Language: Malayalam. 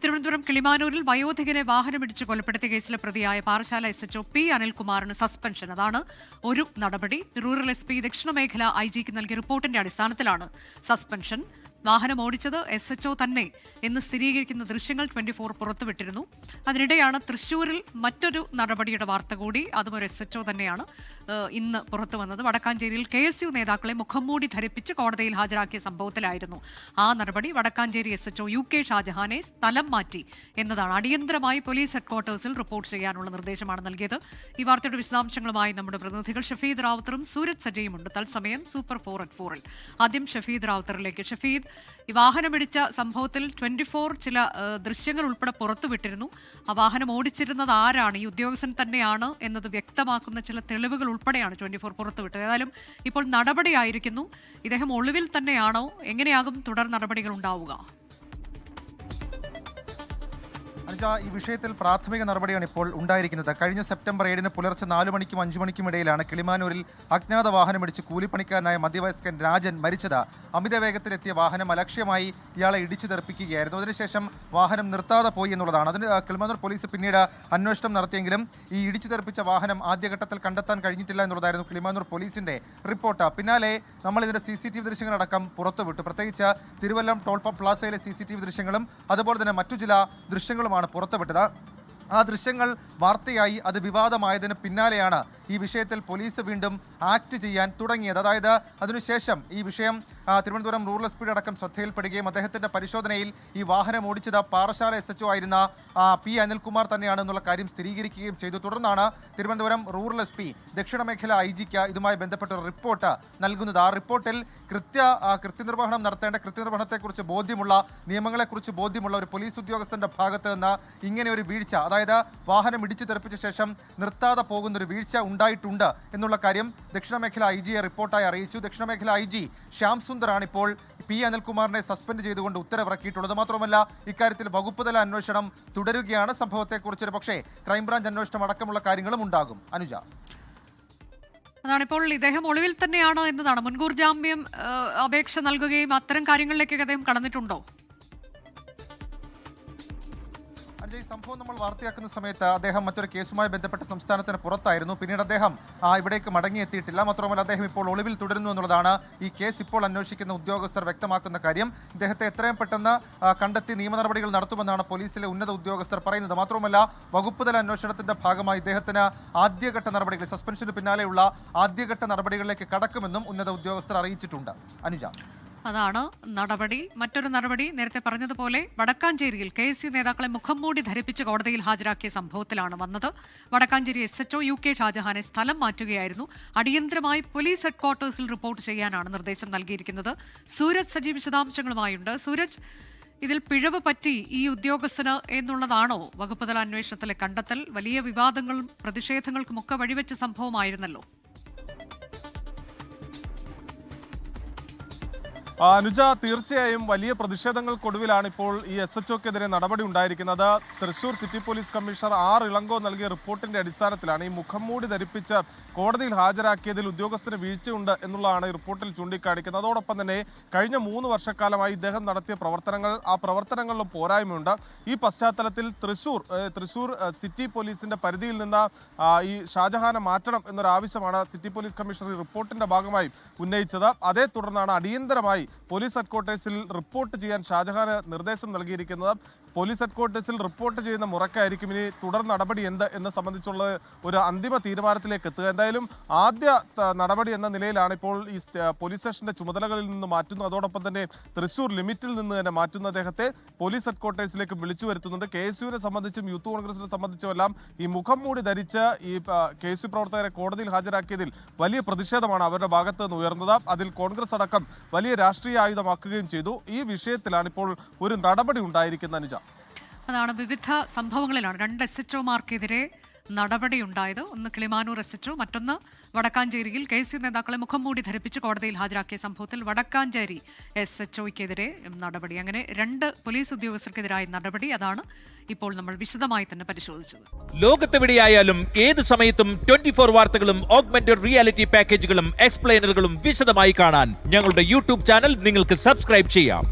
തിരുവനന്തപുരം കിളിമാനൂരിൽ വയോധികനെ വാഹനമിടിച്ച് കൊലപ്പെടുത്തിയ കേസിലെ പ്രതിയായ പാറശാല SHO P. അനിൽകുമാറിന് സസ്പെൻഷൻ. അതാണ് ഒരു നടപടി. റൂറൽ SP ദക്ഷിണ മേഖല IG-ക്ക് നൽകിയ റിപ്പോർട്ടിന്റെ അടിസ്ഥാനത്തിലാണ് സസ്പെൻഷൻ. വാഹനം ഓടിച്ചത് SHO തന്നെ എന്ന് സ്ഥിരീകരിക്കുന്ന ദൃശ്യങ്ങൾ 24 പുറത്തുവിട്ടിരുന്നു. അതിനിടെയാണ് തൃശൂരിൽ മറ്റൊരു നടപടിയുടെ വാർത്ത കൂടി. അതും ഒരു SHO തന്നെയാണ് ഇന്ന് പുറത്തു വന്നത്. വടക്കാഞ്ചേരിയിൽ KSU നേതാക്കളെ മുഖംമൂടി ധരിപ്പിച്ച് കോടതിയിൽ ഹാജരാക്കിയ സംഭവത്തിലായിരുന്നു ആ നടപടി. വടക്കാഞ്ചേരി SHO UK ഷാജഹാനെ സ്ഥലം മാറ്റി എന്നതാണ്. അടിയന്തരമായി പോലീസ് ഹെഡ്ക്വാർട്ടേഴ്സിൽ റിപ്പോർട്ട് ചെയ്യാനുള്ള നിർദ്ദേശമാണ് നൽകിയത്. ഈ വാർത്തയുടെ വിശദാംശങ്ങളുമായി നമ്മുടെ പ്രതിനിധികൾ ഷഫീദ് റാവുത്തറും സൂരജ് സജയുമുണ്ട്. തത്സമയം സൂപ്പർ 4 ആദ്യം ഷഫീദ് റാവുത്തറിലേക്ക്. ഷഫീദ്, ഈ വാഹനമിടിച്ച സംഭവത്തിൽ 24 ചില ദൃശ്യങ്ങൾ ഉൾപ്പെടെ പുറത്തുവിട്ടിരുന്നു. ആ വാഹനം ഓടിച്ചിരുന്നത് ആരാണ്, ഈ ഉദ്യോഗസ്ഥൻ തന്നെയാണ് എന്നത് വ്യക്തമാക്കുന്ന ചില തെളിവുകൾ ഉൾപ്പെടെയാണ് 24 പുറത്തുവിട്ടത്. ഏതായാലും ഇപ്പോൾ നടപടിയായിരിക്കുന്നു. ഇദ്ദേഹം ഒളിവിൽ തന്നെയാണോ? എങ്ങനെയാകും തുടർ നടപടികൾ ഉണ്ടാവുക? ഈ വിഷയത്തിൽ പ്രാഥമിക നടപടിയാണ് ഇപ്പോൾ ഉണ്ടായിരിക്കുന്നത്. കഴിഞ്ഞ സെപ്റ്റംബർ 7 പുലർച്ചെ 4 മണിക്കും 5 മണിക്കും ഇടയിലാണ് കിളിമാനൂരിൽ അജ്ഞാത വാഹനമിടിച്ച് കൂലിപ്പണിക്കാരനായ മധ്യവയസ്കൻ രാജൻ മരിച്ചത്. അമിത വേഗത്തിലെത്തിയ വാഹനം അലക്ഷ്യമായി ഇയാളെ ഇടിച്ചു തെറിപ്പിക്കുകയായിരുന്നു. അതിനുശേഷം വാഹനം നിർത്താതെ പോയി എന്നുള്ളതാണ്. അതിന് കിളിമാനൂർ പോലീസ് പിന്നീട് അന്വേഷണം നടത്തിയെങ്കിലും ഈ ഇടിച്ചു തെറിപ്പിച്ച വാഹനം ആദ്യഘട്ടത്തിൽ കണ്ടെത്താൻ കഴിഞ്ഞിട്ടില്ല എന്നുള്ളതായിരുന്നു കിളിമാനൂർ പോലീസിന്റെ റിപ്പോർട്ട്. പിന്നാലെ നമ്മൾ ഇതിന്റെ CCTV ദൃശ്യങ്ങളടക്കം പുറത്തുവിട്ടു. പ്രത്യേകിച്ച് തിരുവല്ലം ടോൾ പ്ലാസയിലെ CCTV ദൃശ്യങ്ങളും അതുപോലെ തന്നെ മറ്റു ചില ദൃശ്യങ്ങളുമാണ് പുറത്തുവിട്ടത്. ആ ദൃശ്യങ്ങൾ വാർത്തയായി, അത് വിവാദമായതിന് പിന്നാലെയാണ് ഈ വിഷയത്തിൽ പോലീസ് വീണ്ടും ആക്ട് ചെയ്യാൻ തുടങ്ങിയത്. അതായത് അതിനുശേഷം ഈ വിഷയം തിരുവനന്തപുരം റൂറൽ SP അടക്കം ശ്രദ്ധയിൽപ്പെടുകയും അദ്ദേഹത്തിന്റെ പരിശോധനയിൽ ഈ വാഹനം ഓടിച്ചത് പാറശാല SHO ആയിരുന്ന P. അനിൽകുമാർ തന്നെയാണെന്നുള്ള കാര്യം സ്ഥിരീകരിക്കുകയും ചെയ്തു. തുടർന്നാണ് തിരുവനന്തപുരം റൂറൽ SP ദക്ഷിണ മേഖല IG-ക്ക് ഇതുമായി ബന്ധപ്പെട്ട ഒരു റിപ്പോർട്ട് നൽകുന്നത്. ആ റിപ്പോർട്ടിൽ കൃത്യനിർവഹണം നടത്തേണ്ട, കൃത്യനിർവഹണത്തെക്കുറിച്ച് ബോധ്യമുള്ള, നിയമങ്ങളെക്കുറിച്ച് ബോധ്യമുള്ള ഒരു പോലീസ് ഉദ്യോഗസ്ഥന്റെ ഭാഗത്ത് നിന്ന് ഇങ്ങനെ ഒരു വീഴ്ച, അതായത് വാഹനം ഇടിച്ചു തെറിപ്പിച്ച ശേഷം നിർത്താതെ പോകുന്നൊരു വീഴ്ച ഉണ്ടായിട്ടുണ്ട് എന്നുള്ള കാര്യം ദക്ഷിണ മേഖല IG-യെ റിപ്പോർട്ടായി അറിയിച്ചു. ദക്ഷിണ മേഖല IG ശ്യാം സുന്ദറാണ് ഇപ്പോൾ P. അനിൽകുമാറിനെ സസ്പെൻഡ് ചെയ്തുകൊണ്ട് ഉത്തരവിറക്കിയിട്ടുള്ളത്. മാത്രമല്ല ഇക്കാര്യത്തിൽ വകുപ്പ് തല അന്വേഷണം തുടരുകയാണ്. സംഭവത്തെക്കുറിച്ച് പക്ഷേ ക്രൈംബ്രാഞ്ച് അന്വേഷണം അടക്കമുള്ള കാര്യങ്ങളും ഉണ്ടാകും. അനുജ, അതാണിപ്പോൾ ഇദ്ദേഹം ഒളിവിൽ തന്നെയാണ് എന്നതാണ്. മുൻകൂർ ജാമ്യം അപേക്ഷ നൽകുകയും അത്തരം കാര്യങ്ങളിലേക്കൊക്കെ അദ്ദേഹം കടന്നിട്ടുണ്ടോ? ഈ സംഭവം നമ്മൾ വാർത്തയാക്കുന്ന സമയത്ത് അദ്ദേഹം മറ്റൊരു കേസുമായി ബന്ധപ്പെട്ട സംസ്ഥാനത്തിന് പുറത്തായിരുന്നു. പിന്നീട് അദ്ദേഹം ഇവിടേക്ക് മടങ്ങിയെത്തിയിട്ടില്ല. മാത്രമല്ല അദ്ദേഹം ഇപ്പോൾ ഒളിവിൽ തുടരുന്നു എന്നുള്ളതാണ് ഈ കേസ് ഇപ്പോൾ അന്വേഷിക്കുന്ന ഉദ്യോഗസ്ഥർ വ്യക്തമാക്കുന്ന കാര്യം. ഇദ്ദേഹത്തെ എത്രയും പെട്ടെന്ന് കണ്ടെത്തി നിയമ നടപടികൾ നടത്തുമെന്നാണ് പോലീസിലെ ഉന്നത ഉദ്യോഗസ്ഥർ പറയുന്നത്. മാത്രമല്ല വകുപ്പ് തല അന്വേഷണത്തിന്റെ ഭാഗമായി ഇദ്ദേഹത്തിന് ആദ്യഘട്ട നടപടികൾ, സസ്പെൻഷന് പിന്നാലെയുള്ള ആദ്യഘട്ട നടപടികളിലേക്ക് കടക്കുമെന്നും ഉന്നത ഉദ്യോഗസ്ഥർ അറിയിച്ചിട്ടുണ്ട്. അനുജ, അതാണ് നടപടി. മറ്റൊരു നടപടി നേരത്തെ പറഞ്ഞതുപോലെ വടക്കാഞ്ചേരിയിൽ KSU നേതാക്കളെ മുഖംമൂടി ധരിപ്പിച്ച് കോടതിയിൽ ഹാജരാക്കിയ സംഭവത്തിലാണ് വന്നത്. വടക്കാഞ്ചേരി SHO UK ഷാജഹാനെ സ്ഥലം മാറ്റുകയായിരുന്നു. അടിയന്തരമായി പോലീസ് ഹെഡ്ക്വാർട്ടേഴ്സിൽ റിപ്പോർട്ട് ചെയ്യാനാണ് നിർദ്ദേശം നൽകിയിരിക്കുന്നത്. സൂരജ് സജീവ് വിശദാംശങ്ങളുമായുണ്ട്. സൂരജ്, ഇതിൽ പിഴവ് പറ്റി ഈ ഉദ്യോഗസ്ഥന് എന്നുള്ളതാണോ വകുപ്പുതല അന്വേഷണത്തിലെ കണ്ടെത്തൽ? വലിയ വിവാദങ്ങളും പ്രതിഷേധങ്ങൾക്കുമൊക്കെ വഴിവെച്ച സംഭവമായിരുന്നല്ലോ. അനുജ, തീർച്ചയായും വലിയ പ്രതിഷേധങ്ങൾക്കൊടുവിലാണ് ഇപ്പോൾ ഈ SHOക്കെതിരെ നടപടി ഉണ്ടായിരിക്കുന്നത്. Thrissur city police commissioner R. Ilango നൽകിയ റിപ്പോർട്ടിന്റെ അടിസ്ഥാനത്തിലാണ് ഈ മുഖംമൂടി ധരിപ്പിച്ച് കോടതിയിൽ ഹാജരാക്കിയതിൽ ഉദ്യോഗസ്ഥന് വീഴ്ചയുണ്ട് എന്നുള്ളതാണ് ഈ റിപ്പോർട്ടിൽ ചൂണ്ടിക്കാണിക്കുന്നത്. അതോടൊപ്പം തന്നെ കഴിഞ്ഞ 3 വർഷക്കാലമായി ഇദ്ദേഹം നടത്തിയ പ്രവർത്തനങ്ങൾ, ആ പ്രവർത്തനങ്ങളിലും പോരായ്മയുണ്ട്. ഈ പശ്ചാത്തലത്തിൽ തൃശൂർ സിറ്റി പോലീസിന്റെ പരിധിയിൽ നിന്ന് ഈ ഷാജഹാനെ മാറ്റണം എന്നൊരാവശ്യമാണ് സിറ്റി പോലീസ് കമ്മീഷണർ ഈ റിപ്പോർട്ടിന്റെ ഭാഗമായി ഉന്നയിച്ചത്. അതേ തുടർന്നാണ് അടിയന്തരമായി പോലീസ് ഹെഡ്ക്വാർട്ടേഴ്സിൽ റിപ്പോർട്ട് ചെയ്യാൻ ഷാജഹാന് നിർദ്ദേശം നൽകിയിരിക്കുന്നത്. പോലീസ് ഹെഡ്ക്വാർട്ടേഴ്സിൽ റിപ്പോർട്ട് ചെയ്യുന്ന മുറക്കായിരിക്കും ഇനി തുടർ നടപടി എന്ത് എന്ന് സംബന്ധിച്ചുള്ള ഒരു അന്തിമ തീരുമാനത്തിലേക്ക് എത്തുക. എന്തായാലും ആദ്യ നടപടി എന്ന നിലയിലാണ് ഇപ്പോൾ ഈ പോലീസ് സ്റ്റേഷന്റെ ചുമതലകളിൽ നിന്ന് മാറ്റുന്നു. അതോടൊപ്പം തന്നെ തൃശൂർ ലിമിറ്റിൽ നിന്ന് തന്നെ മാറ്റുന്ന അദ്ദേഹത്തെ പോലീസ് ഹെഡ്ക്വാർട്ടേഴ്സിലേക്ക് വിളിച്ചു വരുത്തുന്നുണ്ട്. KSUവിനെ സംബന്ധിച്ചും യൂത്ത് കോൺഗ്രസിനെ സംബന്ധിച്ചുമെല്ലാം ഈ മുഖം മൂടി ധരിച്ച് ഈ KSU പ്രവർത്തകരെ കോടതിയിൽ ഹാജരാക്കിയതിൽ വലിയ പ്രതിഷേധമാണ് അവരുടെ ഭാഗത്ത് നിന്ന് ഉയർന്നത്. അതിൽ കോൺഗ്രസ് അടക്കം വലിയ രാഷ്ട്രീയ ആയുധമാക്കുകയും ചെയ്തു. ഈ വിഷയത്തിലാണ് ഇപ്പോൾ ഒരു നടപടി ഉണ്ടായിരിക്കുന്ന അനുജ. അതാണ് വിവിധ സംഭവങ്ങളിലാണ് 2 SHOമാർക്കെതിരെ നടപടിയുണ്ടായത്. ഒന്ന് കിളിമാനൂർ SHO, മറ്റൊന്ന് വടക്കാഞ്ചേരിയിൽ KSU നേതാക്കളെ മുഖംമൂടി ധരിപ്പിച്ച് കോടതിയിൽ ഹാജരാക്കിയ സംഭവത്തിൽ വടക്കാഞ്ചേരി SHOയ്ക്കെതിരെ നടപടി. അങ്ങനെ 2 പോലീസ് ഉദ്യോഗസ്ഥർക്കെതിരായ നടപടി. അതാണ് ഇപ്പോൾ നമ്മൾ വിശദമായി തന്നെ പരിശോധിച്ചത്. ലോകത്തെവിടെയായാലും ഏത് സമയത്തും 24 വാർത്തകളും ഓഗ്മെന്റഡ് റിയാലിറ്റി പാക്കേജുകളും എക്സ്പ്ലെയിനറുകളും വിശദമായി കാണാൻ ഞങ്ങളുടെ YouTube ചാനൽ നിങ്ങൾക്ക് സബ്സ്ക്രൈബ് ചെയ്യാം.